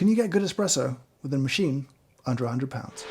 Can you get good espresso with a machine under £100?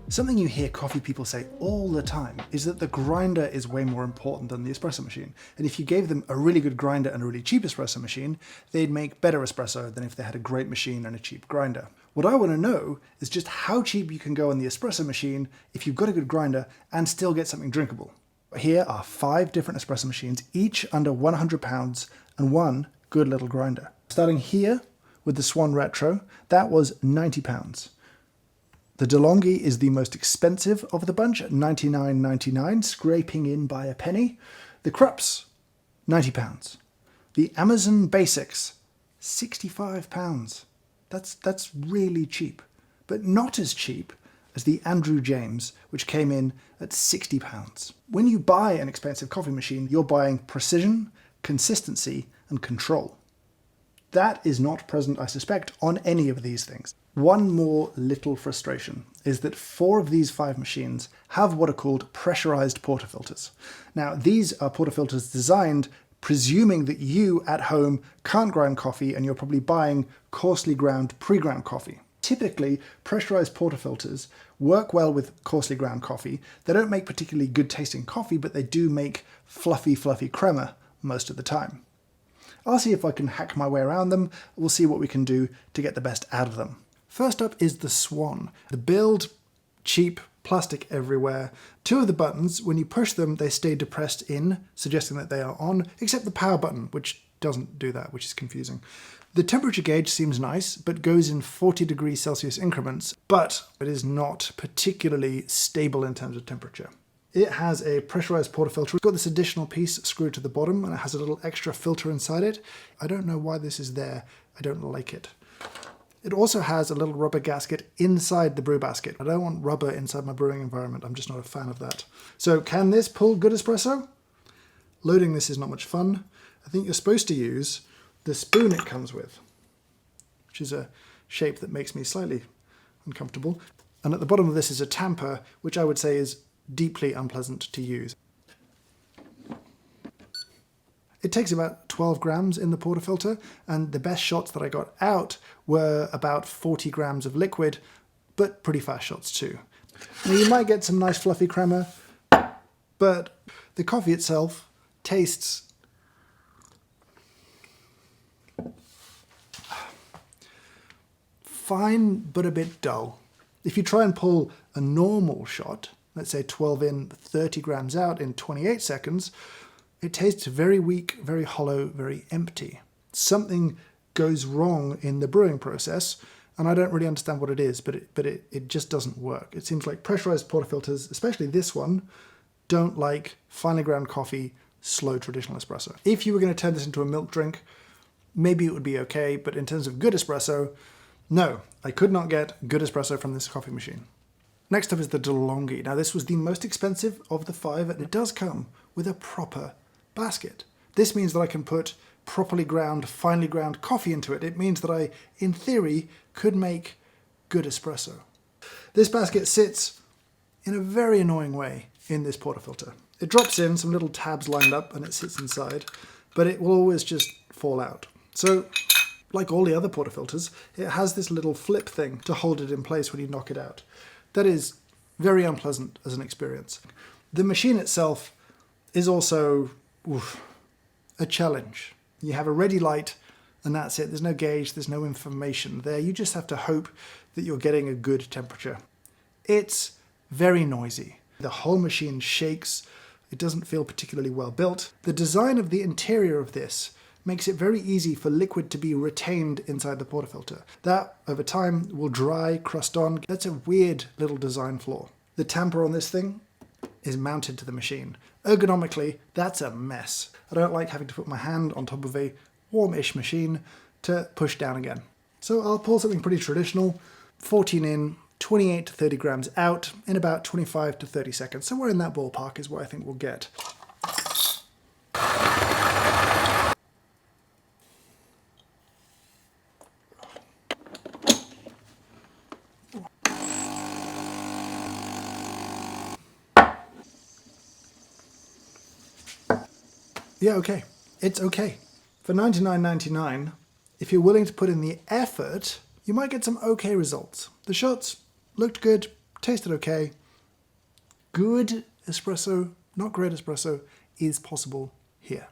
Something you hear coffee people say all the time is that the grinder is way more important than the espresso machine. And if you gave them a really good grinder and a really cheap espresso machine, they'd make better espresso than if they had a great machine and a cheap grinder. What I want to know is just how cheap you can go on the espresso machine if you've got a good grinder and still get something drinkable. Here are 5 different espresso machines, each under £100 and one good little grinder. Starting here with the Swan Retro, that was £90. The DeLonghi is the most expensive of the bunch at $99.99, scraping in by a penny. The Crepes, £90. The Amazon Basics, £65. That's really cheap, but not as cheap as the Andrew James, which came in at £60. When you buy an expensive coffee machine, you're buying precision, consistency, and control. That is not present, I suspect, on any of these things. One more little frustration is that 4 of these 5 machines have what are called pressurized portafilters. Now, these are portafilters designed presuming that you at home can't grind coffee and you're probably buying coarsely ground, pre-ground coffee. Typically, pressurized portafilters work well with coarsely ground coffee. They don't make particularly good tasting coffee, but they do make fluffy crema most of the time. I'll see if I can hack my way around them. We'll see what we can do to get the best out of them. First up is the Swan. The build, cheap, plastic everywhere. 2 of the buttons, when you push them, they stay depressed in, suggesting that they are on, except the power button, which doesn't do that, which is confusing. The temperature gauge seems nice, but goes in 40 degrees Celsius increments, but it is not particularly stable in terms of temperature. It has a pressurized portafilter. It's got this additional piece screwed to the bottom, and it has a little extra filter inside it. I don't know why this is there. I don't like it. It also has a little rubber gasket inside the brew basket. I don't want rubber inside my brewing environment. I'm just not a fan of that. So can this pull good espresso? Loading this is not much fun. I think you're supposed to use the spoon it comes with, which is a shape that makes me slightly uncomfortable. And at the bottom of this is a tamper, which I would say is deeply unpleasant to use. It takes about 12 grams in the portafilter, and the best shots that I got out were about 40 grams of liquid, but pretty fast shots too. Now you might get some nice fluffy crema, but the coffee itself tastes fine, but a bit dull. If you try and pull a normal shot, let's say 12 in, 30 grams out in 28 seconds, it tastes very weak, very hollow, very empty. Something goes wrong in the brewing process, and I don't really understand what it is, but it just doesn't work. It seems like pressurized portafilters, especially this one, don't like finely ground coffee, slow traditional espresso. If you were going to turn this into a milk drink, maybe it would be okay, but in terms of good espresso, no, I could not get good espresso from this coffee machine. Next up is the DeLonghi. Now this was the most expensive of the 5, and it does come with a proper basket. This means that I can put properly ground, finely ground coffee into it. It means that I, in theory, could make good espresso. This basket sits in a very annoying way in this portafilter. It drops in, some little tabs lined up, and it sits inside, but it will always just fall out. So, like all the other portafilters, it has this little flip thing to hold it in place when you knock it out. That is very unpleasant as an experience. The machine itself is also a challenge. You have a ready light and that's it. There's no gauge, there's no information there. You just have to hope that you're getting a good temperature. It's very noisy. The whole machine shakes. It doesn't feel particularly well built. The design of the interior of this makes it very easy for liquid to be retained inside the portafilter. That, over time, will dry, crust on. That's a weird little design flaw. The tamper on this thing is mounted to the machine. Ergonomically, that's a mess. I don't like having to put my hand on top of a warm-ish machine to push down again. So I'll pull something pretty traditional, 14 in, 28 to 30 grams out in about 25 to 30 seconds. Somewhere in that ballpark is what I think we'll get. Yeah, okay. It's okay. For $99.99, if you're willing to put in the effort, you might get some okay results. The shots looked good, tasted okay. Good espresso, not great espresso, is possible here.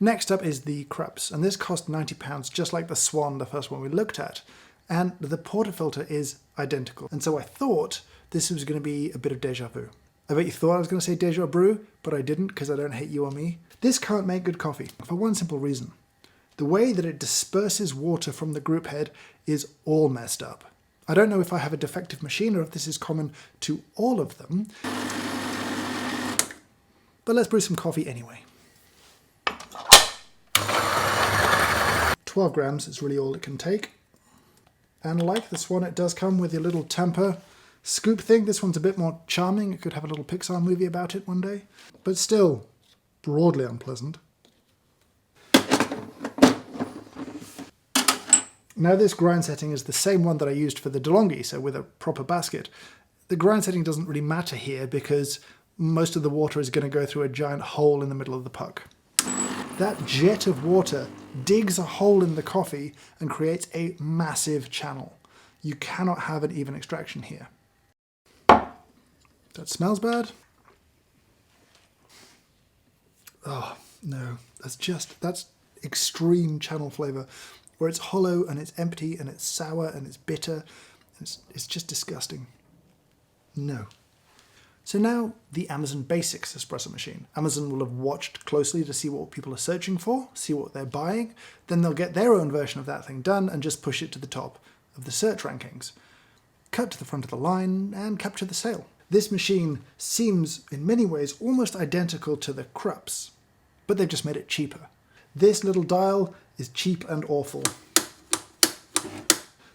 Next up is the Crepes, and this cost £90, just like the Swan, the first one we looked at. And the portafilter is identical. And so I thought this was going to be a bit of deja vu. I bet you thought I was going to say deja brew, but I didn't because I don't hate you or me. This can't make good coffee for one simple reason. The way that it disperses water from the group head is all messed up. I don't know if I have a defective machine or if this is common to all of them. But let's brew some coffee anyway. 12 grams is really all it can take. And like this one, it does come with a little tamper scoop thing. This one's a bit more charming. It could have a little Pixar movie about it one day. But still, broadly unpleasant. Now this grind setting is the same one that I used for the DeLonghi, so with a proper basket. The grind setting doesn't really matter here because most of the water is going to go through a giant hole in the middle of the puck. That jet of water digs a hole in the coffee and creates a massive channel. You cannot have an even extraction here. That smells bad. Oh, no. That's extreme channel flavor, where it's hollow and it's empty and it's sour and it's bitter. It's just disgusting. No. So now the Amazon Basics espresso machine. Amazon will have watched closely to see what people are searching for, see what they're buying, then they'll get their own version of that thing done and just push it to the top of the search rankings. Cut to the front of the line and capture the sale. This machine seems in many ways almost identical to the Crepes, but they've just made it cheaper. This little dial is cheap and awful.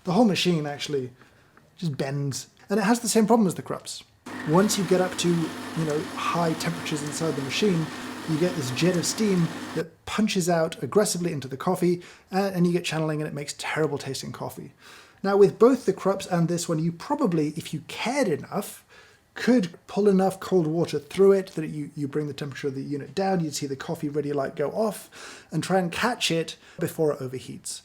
The whole machine actually just bends, and it has the same problem as the Crepes. Once you get up to, high temperatures inside the machine, you get this jet of steam that punches out aggressively into the coffee, and you get channeling and it makes terrible tasting coffee. Now with both the Crepes and this one, you probably, if you cared enough, could pull enough cold water through it that you bring the temperature of the unit down, you'd see the coffee ready light go off, and try and catch it before it overheats.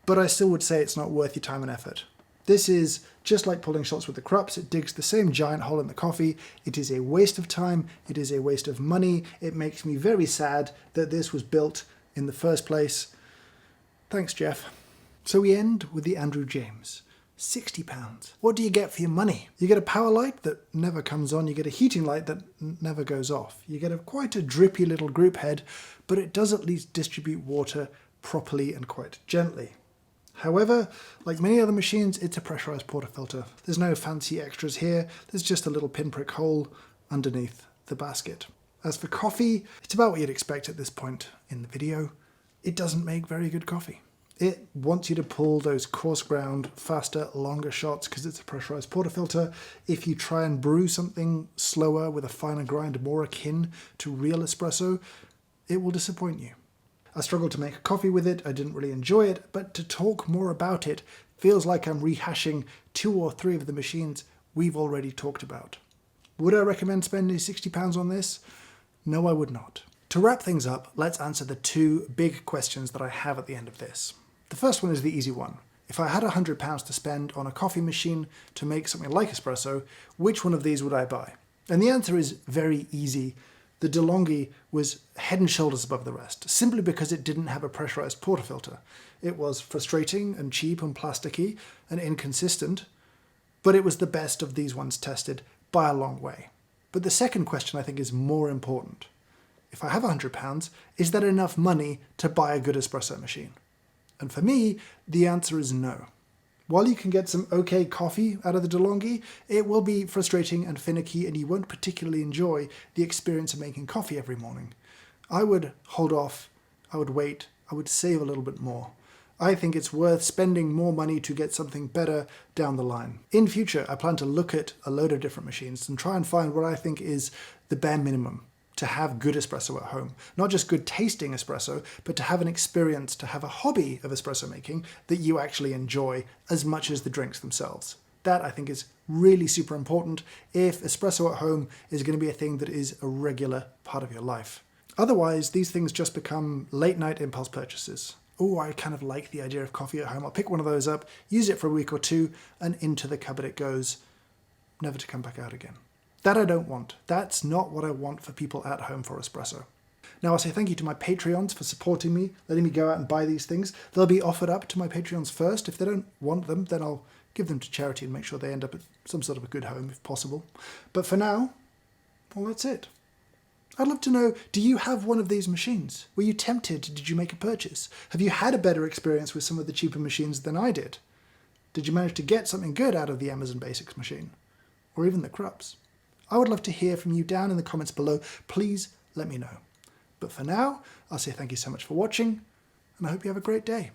But I still would say it's not worth your time and effort. This is just like pulling shots with the Crepes. It digs the same giant hole in the coffee. It is a waste of time. It is a waste of money. It makes me very sad that this was built in the first place. Thanks, Jeff. So we end with the Andrew James. £60. What do you get for your money? You get a power light that never comes on. You get a heating light that never goes off. You get quite a drippy little group head, but it does at least distribute water properly and quite gently. However, like many other machines, it's a pressurized portafilter. There's no fancy extras here. There's just a little pinprick hole underneath the basket. As for coffee, it's about what you'd expect at this point in the video. It doesn't make very good coffee. It wants you to pull those coarse ground, faster, longer shots because it's a pressurized portafilter. If you try and brew something slower with a finer grind, more akin to real espresso, it will disappoint you. I struggled to make a coffee with it, I didn't really enjoy it, but to talk more about it feels like I'm rehashing 2 or 3 of the machines we've already talked about. Would I recommend spending £60 on this? No, I would not. To wrap things up, let's answer the 2 big questions that I have at the end of this. The first one is the easy one. If I had £100 to spend on a coffee machine to make something like espresso, which one of these would I buy? And the answer is very easy. The DeLonghi was head and shoulders above the rest, simply because it didn't have a pressurized portafilter. It was frustrating and cheap and plasticky and inconsistent, but it was the best of these ones tested by a long way. But the second question I think is more important. If I have £100, is that enough money to buy a good espresso machine? And for me, the answer is no. While you can get some okay coffee out of the DeLonghi, it will be frustrating and finicky and you won't particularly enjoy the experience of making coffee every morning. I would hold off, I would wait, I would save a little bit more. I think it's worth spending more money to get something better down the line. In future, I plan to look at a load of different machines and try and find what I think is the bare minimum to have good espresso at home. Not just good tasting espresso, but to have an experience, to have a hobby of espresso making that you actually enjoy as much as the drinks themselves. That I think is really super important if espresso at home is going to be a thing that is a regular part of your life. Otherwise, these things just become late night impulse purchases. Oh, I kind of like the idea of coffee at home. I'll pick one of those up, use it for a week or two, and into the cupboard it goes, never to come back out again. That I don't want. That's not what I want for people at home for espresso. Now I'll say thank you to my Patreons for supporting me, letting me go out and buy these things. They'll be offered up to my Patreons first. If they don't want them, then I'll give them to charity and make sure they end up at some sort of a good home if possible. But for now, well, that's it. I'd love to know, do you have one of these machines? Were you tempted? Did you make a purchase? Have you had a better experience with some of the cheaper machines than I did? Did you manage to get something good out of the Amazon Basics machine? Or even the Crepes? I would love to hear from you down in the comments below. Please let me know. But for now, I'll say thank you so much for watching, and I hope you have a great day.